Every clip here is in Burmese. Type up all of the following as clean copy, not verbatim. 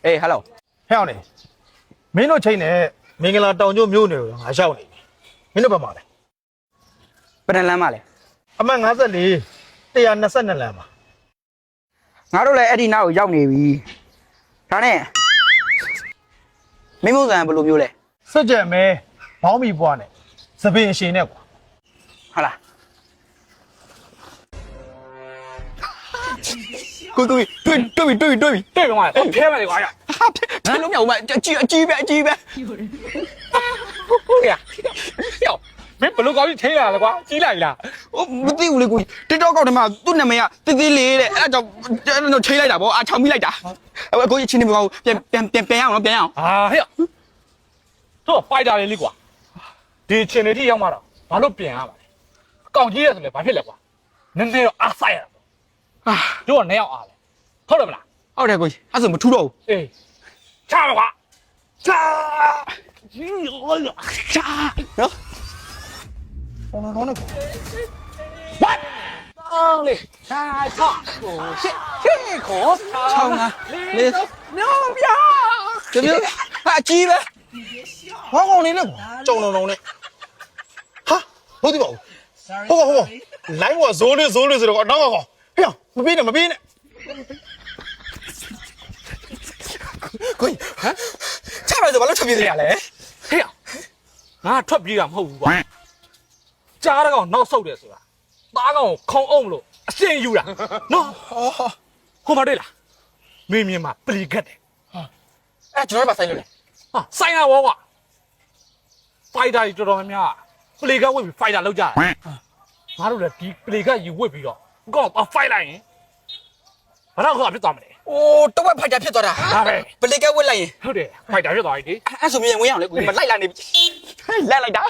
အေးဟယ်လို ဟဲ့အောင်နေမင်းတို့ချိန်နဲ့မင်္ဂလာတောင်ကျိုးမြို့နယ်ကိုငါရောက်နေပြီမင်းတို့ဘက်မှာလဲ ဘယ်နှလမ်းမလဲ အမှတ်54 122လမ်းမှာ ငါတို့လည်းအဲ့ဒီနောက်ကိုရောက်နေပြီဒါနဲ့မင်းမုံစံဘယ်လိုမျိုးလဲ စက်ကြံမဲဘောင်းမီပွားနဲ့သပင်အရှင်နဲ့ကွာ ဟုတ်လားကိုတွေ့ပြီမှာဖဲမယ်ကွာရဖဲလုံးမြောက်မှာအကြီးပဲဟုတ်ကဲ့ယောမင်းဘလို့ကောင်းကြီးထိရလားကွာကြီးလိုက်လား ဟိုမသိဘူးလေကို TikTok ကောက်ထဲမှာသူ့နာမည်ကတိတိလေးတဲ့အဲ့ဒါကြောင့်ထိလိုက်တာဗောချောင်မိလိုက်တာအခုအချင်းနေမကောပြန်ရအောင်နော်ပြန်ရအောင် ဟာဟဲ့တို့ဖိုက်တာလေးကွာဒီချင်းတွေထိရောက်မှာတော့ဘာလို့ပြင်ရပါလဲအကောင်ကြီးရဆိုလဲဘာဖြစ်လဲကွာနည်းနည်းတော့အားဆိုင်ရတာတို့ကနှစ်ယောက်အားလဲဟုတ်တယ်မလား ဟုတ်တယ်ကိုကြီးအဲ့ဆိုမထူးတော့ဘူး အေးချပါကွာချာနော်တော့နဲ့ What အောင်လေချာချာကိုရှစ်ခေါ် ချောင်းလားလေနော်ဗျာတမီးဟာကြီးပဲ ဟောကောင်နေလဲကွာကြုံလုံးနဲ့ဟာဟုတ်ပြီပါဟုတ်လိုင်းကဇိုးလေးဆိုတော့အနောက်ကကောင်ဟဲ့မပြေးနဲ့ကိုကြီးဟမ် ချပါဆိုဘာလို့ထွက်ပြေးနေရလဲ ဟဲ့ငါထွက်ပြေးတာမဟုတ်ဘူးကွာကြားတဲ့ကောင်နောက်ဆုတ်တယ်ဆိုတာသားကောင်ကိုခုံအောင်လို့အစင်ယူတာနော်ဟိုမှာတွေ့လားမင်းမြင်မှာပလီကတ်တယ် အဲ့ကျွန်တော်တို့ပါဆိုင်လို့လေ ဟာဆိုင်ရဘောကွာဖိုက်တာကြီးတော်တော်များများပလီကတ်ဝစ်ပြီးဖိုက်တာလောက်ကြတယ်ငါတို့လည်းဒီပလီကတ်ယူဝစ်ပြီးတော့ကောက်ဖိုက်လိုက်ရင်ဘာတော့ခေါ်ဖြစ်သွားမလဲ အိုးတဝက်ဖိုက်တာဖြစ်သွားတာ ဒါပဲ ပလီကဝက်လိုက်ရင် ဟုတ်တယ်ဖိုက်တာဖြစ်သွားပြီလေ အဲ့ဆိုမြင်ဝင်အောင်လေကိုမလိုက်လာနေပြီလက်လိုက်တာ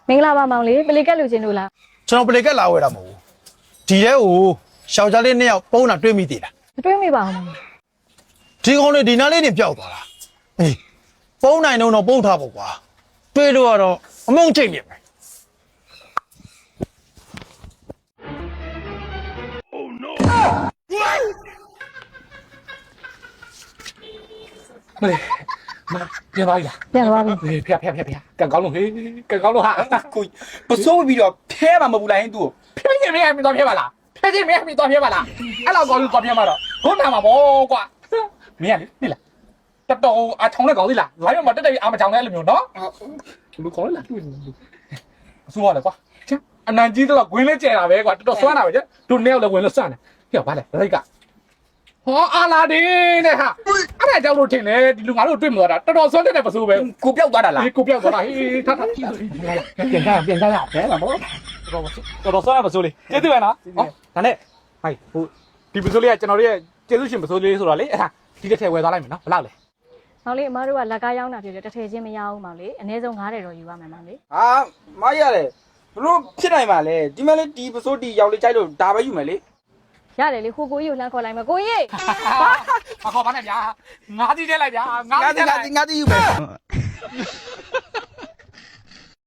မင်္ဂလာပါမောင်လေးပလီကက်လူချင်းတို့လား ကျွန်တော်ပလေကက်လာဝဲတာမဟုတ်ဘူးဒီထဲကိုရှောက်ကြလေး2ယောက်ပုံးတာတွေ့မိသေးလား မတွေးမိပါဘူးမောင်လေး ဒီကောင်လေးဒီနားလေးတင်ပျောက်သွားတာအေးပုံးနိုင်တော့ပုတ်ထားပေါ့ကွာတွေ့လို့ကတော့အမုံချိန်မြင်ပဲ မလေးမပြန်သွားပြီလား ပြန်သွားပြီ ဟေးဖျက်ကန်ကောင်းလို့ဟေးကန်ကောင်းလို့ဟာ ကိုပစိုးပြီးတော့ဖဲမှာမပူလိုက်ရင်သူ့ ဖျက်ရင်မရမီတော့ဖျက်ပါလားဖျက်ရင်မရမီတော့ဖျက်ပါလားအဲ့လောက်ကောင်းလို့တော့ဖျက်မှာတော့ဘုန်းနာမှာပေါ့ကွာမင်းကလေလားတတော်အချောင်းနဲ့ကောင်းသေးလားလိုင်းမှာတက်တက်အာမချောင်းနဲ့အဲ့လိုမျိုးနော်လူကောင်းလေလားတွေ့နေလူအစိုးရလေကွာချမ်းအနန်ကြီးတော့ဂွင်းလေးကျဲတာပဲကွာတော်စွမ်းတာပဲကျတို့နှစ်ယောက်လည်းဝင်လို့စတယ်ဟေ့ဘာလဲလိုက်ကဟောအာလာဒီနဲ့ဟာအဲ့ဒါကြောင့်လို့ထင်လေဒီလူငါတို့တွေ့မသွားတာတော်စွမ်းတဲ့ပစိုးပဲ ကိုပြောက်သွားတာလား ဟေးကိုပြောက်သွားတာဟေးထားပြန်ကြရဘဲလားမောတော်ဆောရပစိုးလေးကျေးဇူးပဲနော်ဟောဒါနဲ့ဟိုက်ဟိုဒီပစိုးလေးကကျွန်တော်တို့ရဲ့ကျေးဇူးရှင်ပစိုးလေးဆိုတော့လေအဲ့ဒါဒီတစ်ထည့်ဝယ်သွားလိုက်မယ်နော်ဘယ်လောက်လဲ မောင်လေးအမတို့ကလက်ကရောင်းတာဖြစ်တယ်တစ်ထည်ချင်းမရဘူးမောင်လေးအနည်းဆုံး90တော့ယူရမယ်မောင်လေး ဟာမရတယ်ဘလို့ဖြစ်နိုင်ပါလဲဒီမဲ့လေဒီပစိုးတီရောက်လေကြိုက်လို့ဒါပဲယူမယ်လေ ရတယ်လေဟိုကိုကြီးကိုလှမ်းခေါ်လိုက်မယ်ကိုကြီး မခေါ်ပါနဲ့ဗျာငါးကြီးထဲလိုက်ဗျာငါးကြီးထဲလိုက် ငါတီးယူမယ်